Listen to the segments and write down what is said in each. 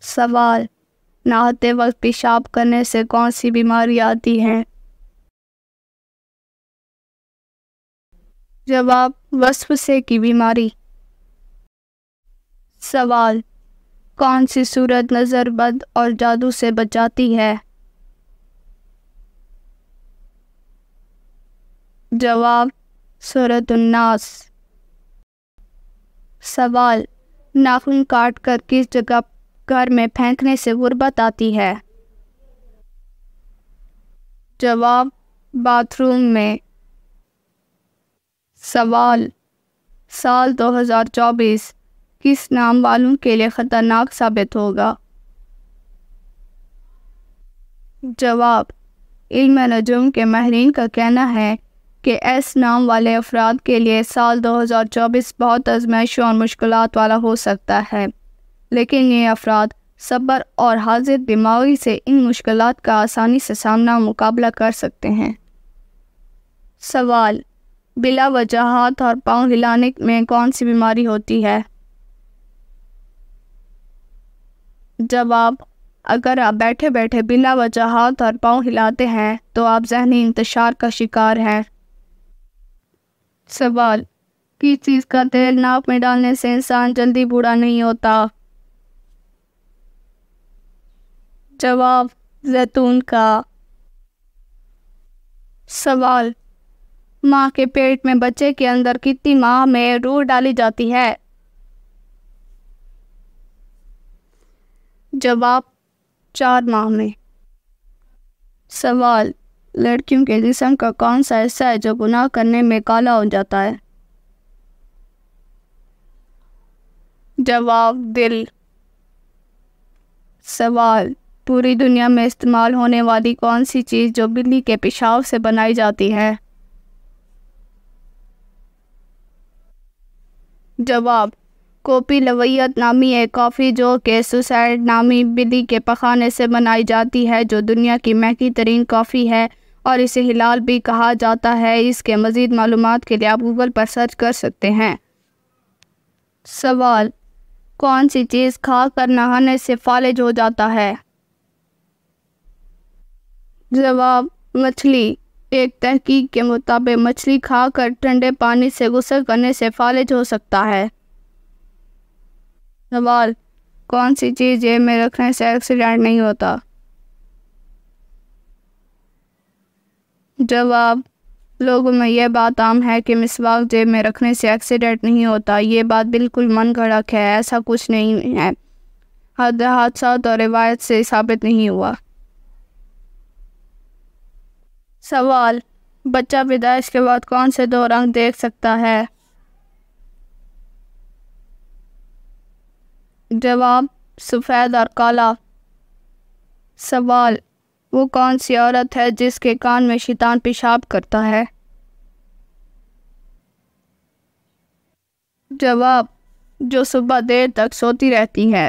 سوال: نہاتے وقت پیشاب کرنے سے کون سی بیماری آتی ہے؟ جواب: وسوسے کی بیماری۔ سوال: کون سی سورت نظر بد اور جادو سے بچاتی ہے؟ جواب: سورۃ الناس۔ سوال: ناخن کاٹ کر کس جگہ گھر میں پھینکنے سے غربت آتی ہے؟ جواب: باتھ روم میں۔ سوال: سال 2024 کس نام والوں کے لیے خطرناک ثابت ہوگا؟ جواب: علم نجوم کے ماہرین کا کہنا ہے کہ ایس نام والے افراد کے لیے سال 2024 بہت آزمائشوں اور مشکلات والا ہو سکتا ہے، لیکن یہ افراد صبر اور حاضر دماغی سے ان مشکلات کا آسانی سے سامنا و مقابلہ کر سکتے ہیں۔ سوال: بلا وجہ ہاتھ اور پاؤں ہلانے میں کون سی بیماری ہوتی ہے؟ جواب: اگر آپ بیٹھے بیٹھے بلا وجہ ہاتھ اور پاؤں ہلاتے ہیں تو آپ ذہنی انتشار کا شکار ہیں۔ سوال: کس چیز کا تیل ناک میں ڈالنے سے انسان جلدی بوڑھا نہیں ہوتا؟ جواب: زیتون کا۔ سوال: ماں کے پیٹ میں بچے کے اندر کتنی ماہ میں روح ڈالی جاتی ہے؟ جواب: 4 ماہ میں۔ سوال: لڑکیوں کے جسم کا کون سا حصہ ہے جو گناہ کرنے میں کالا ہو جاتا ہے؟ جواب: دل۔ سوال: پوری دنیا میں استعمال ہونے والی کون سی چیز جو بلی کے پیشاب سے بنائی جاتی ہے؟ جواب: کوپی لویت نامی ایک کافی جو کہ سوسائڈ نامی بلی کے پخانے سے بنائی جاتی ہے، جو دنیا کی مہنگی ترین کافی ہے اور اسے ہلال بھی کہا جاتا ہے۔ اس کے مزید معلومات کے لیے آپ گوگل پر سرچ کر سکتے ہیں۔ سوال: کون سی چیز کھا کر نہانے سے فالج ہو جاتا ہے؟ جواب: مچھلی۔ ایک تحقیق کے مطابق مچھلی کھا کر ٹھنڈے پانی سے غسل کرنے سے فالج ہو سکتا ہے۔ سوال: کون سی چیز جیب میں رکھنے سے ایکسیڈنٹ نہیں ہوتا؟ جواب: لوگوں میں یہ بات عام ہے کہ مسواک جیب میں رکھنے سے ایکسیڈنٹ نہیں ہوتا۔ یہ بات بالکل من گھڑت ہے، ایسا کچھ نہیں ہے۔ حادثات اور روایت سے ثابت نہیں ہوا۔ سوال: بچہ پیدائش کے بعد کون سے 2 رنگ دیکھ سکتا ہے؟ جواب: سفید اور کالا۔ سوال: وہ کون سی عورت ہے جس کے کان میں شیطان پیشاب کرتا ہے؟ جواب: جو صبح دیر تک سوتی رہتی ہے۔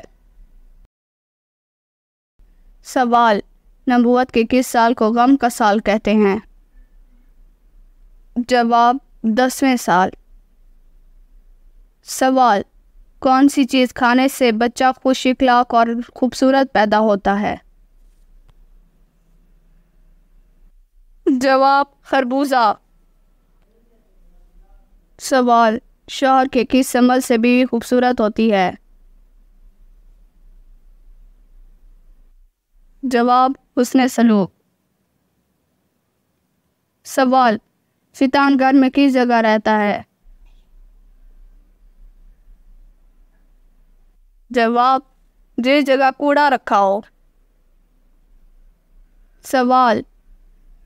سوال: نبوت کے کس سال کو غم کا سال کہتے ہیں؟ جواب: 10ویں سال۔ سوال: کون سی چیز کھانے سے بچہ خوش اخلاق اور خوبصورت پیدا ہوتا ہے؟ جواب: خربوزہ۔ سوال: شوہر کے کس عمل سے بیوی خوبصورت ہوتی ہے؟ جواب: حسن سلوک۔ سوال: شیطان گھر میں کس جگہ رہتا ہے؟ جواب: جس جگہ کوڑا رکھا ہو۔ سوال: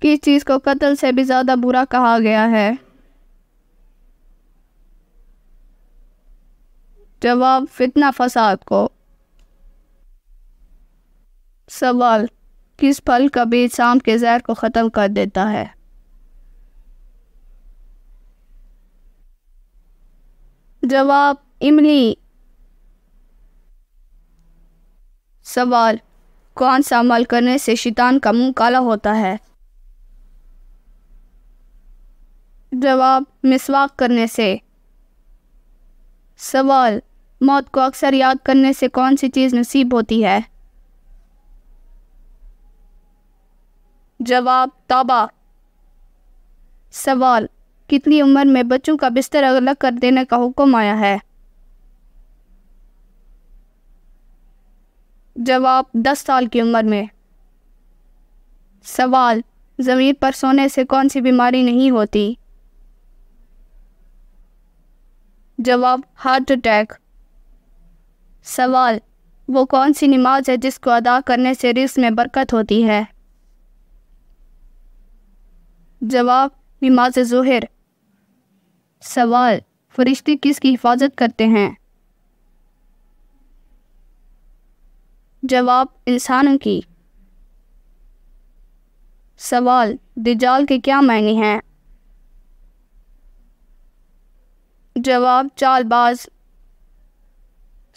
کس چیز کو قتل سے بھی زیادہ برا کہا گیا ہے؟ جواب: فتنہ فساد کو۔ سوال: کس پھل کا بیج سانپ کے زہر کو ختم کر دیتا ہے؟ جواب: املی۔ سوال: کون سا عمل کرنے سے شیطان کا منہ کالا ہوتا ہے؟ جواب: مسواک کرنے سے۔ سوال: موت کو اکثر یاد کرنے سے کون سی چیز نصیب ہوتی ہے؟ جواب توبہ۔ سوال، کتنی عمر میں بچوں کا بستر الگ کر دینے کا حکم آیا ہے؟ جواب 10 سال کی عمر میں۔ سوال، زمین پر سونے سے کون سی بیماری نہیں ہوتی؟ جواب ہارٹ اٹیک۔ سوال، وہ کون سی نماز ہے جس کو ادا کرنے سے رزق میں برکت ہوتی ہے؟ جواب نماز ظہر۔ سوال، فرشتے کس کی حفاظت کرتے ہیں؟ جواب انسانوں کی۔ سوال، دجال کے کیا معنی ہیں؟ جواب چال باز۔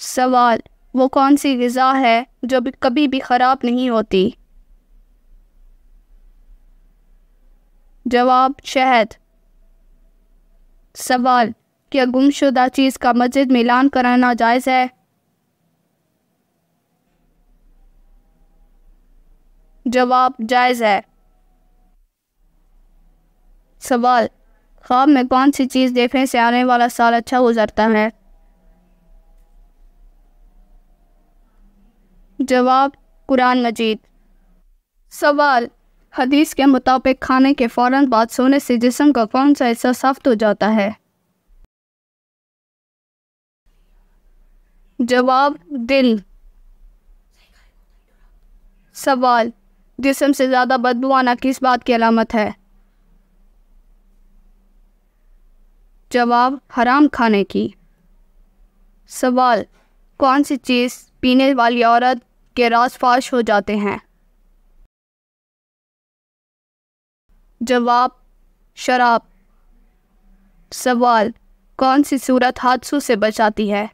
سوال، وہ کون سی غذا ہے جو کبھی بھی خراب نہیں ہوتی؟ جواب شہد۔ سوال، کیا گمشدہ چیز کا مسجد میں اعلان کرانا جائز ہے؟ جواب جائز ہے۔ سوال، خواب میں کون سی چیز دیکھنے سے آنے والا سال اچھا گزرتا ہے؟ جواب قرآن مجید۔ سوال، حدیث کے مطابق کھانے کے فوراً بعد سونے سے جسم کا کون سا حصہ سخت ہو جاتا ہے؟ جواب دل۔ سوال، جسم سے زیادہ بدبو آنا کس بات کی علامت ہے؟ جواب حرام کھانے کی۔ سوال، کون سی چیز پینے والی عورت کے راز فاش ہو جاتے ہیں؟ جواب شراب۔ سوال، کون سی صورت حادثوں سے بچاتی ہے؟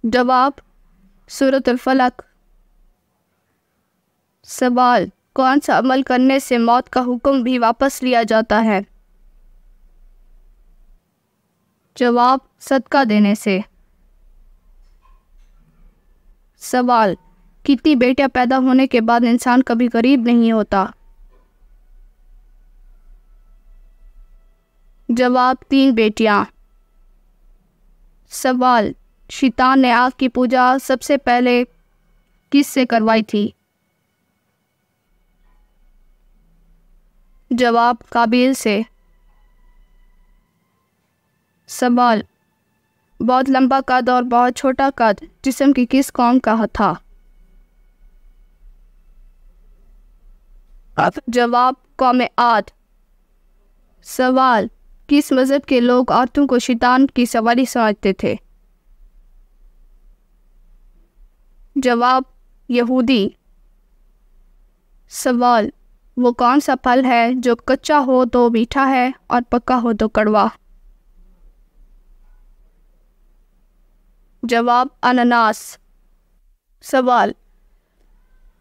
جواب سورۃ الفلق۔ سوال، کون سا عمل کرنے سے موت کا حکم بھی واپس لیا جاتا ہے؟ جواب صدقہ دینے سے۔ سوال، کتنی بیٹیاں پیدا ہونے کے بعد انسان کبھی غریب نہیں ہوتا؟ جواب 3 بیٹیاں۔ سوال، شیطان نے آگ کی پوجا سب سے پہلے کس سے کروائی تھی؟ جواب قابیل سے۔ سوال، بہت لمبا قد اور بہت چھوٹا قد جسم کی کس قوم کا تھا؟ جواب قوم عاد۔ سوال، کس مذہب کے لوگ عورتوں کو شیطان کی سواری سمجھتے تھے؟ جواب یہودی۔ سوال، وہ کون سا پھل ہے جو کچا ہو تو میٹھا ہے اور پکا ہو تو کڑوا؟ جواب اناناس۔ سوال،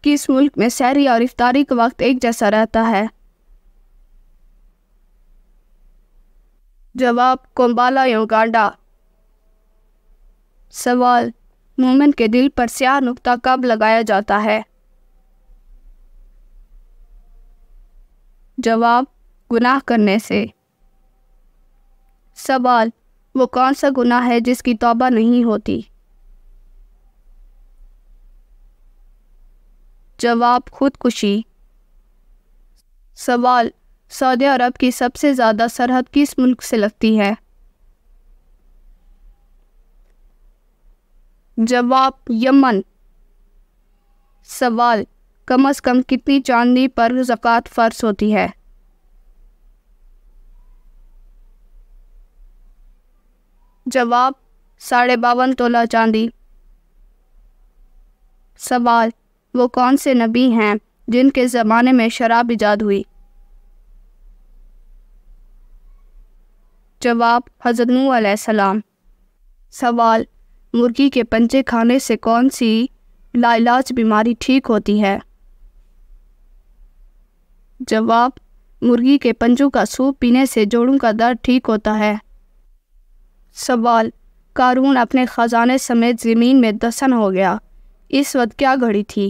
کس ملک میں سحری اور افطاری کا وقت ایک جیسا رہتا ہے؟ جواب کومبالا یوگانڈا۔ سوال، مومن کے دل پر سیاہ نقطہ کب لگایا جاتا ہے؟ جواب گناہ کرنے سے۔ سوال، وہ کون سا گناہ ہے جس کی توبہ نہیں ہوتی؟ جواب خودکشی۔ سوال، سعودی عرب کی سب سے زیادہ سرحد کس ملک سے لگتی ہے؟ جواب یمن۔ سوال، کم از کم کتنی چاندی پر زکوٰۃ فرض ہوتی ہے؟ جواب 52.5 تولہ چاندی۔ سوال، وہ کون سے نبی ہیں جن کے زمانے میں شراب ایجاد ہوئی؟ جواب حضرت نوح علیہ السلام۔ سوال، مرغی کے پنجے کھانے سے کون سی لاعلاج بیماری ٹھیک ہوتی ہے؟ جواب مرغی کے پنجوں کا سوپ پینے سے جوڑوں کا درد ٹھیک ہوتا ہے۔ سوال: قارون اپنے خزانے سمیت زمین میں دفن ہو گیا، اس وقت کیا گھڑی تھی؟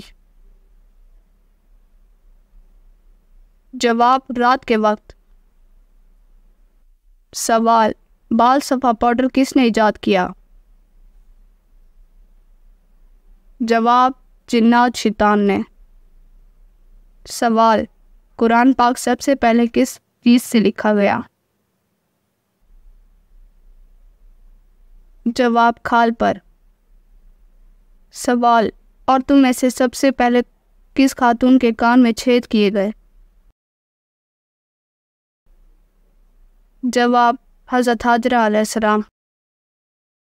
جواب: رات کے وقت۔ سوال: بال صفا پاؤڈر کس نے ایجاد کیا؟ جواب: جنات شیطان نے۔ سوال: قرآن پاک سب سے پہلے کس چیز سے لکھا گیا؟ جواب: کھال پر۔ سوال: عورتوں میں سے سب سے پہلے کس خاتون کے کان میں چھید کیے گئے؟ جواب: حضرت ہاجرہ علیہ السلام۔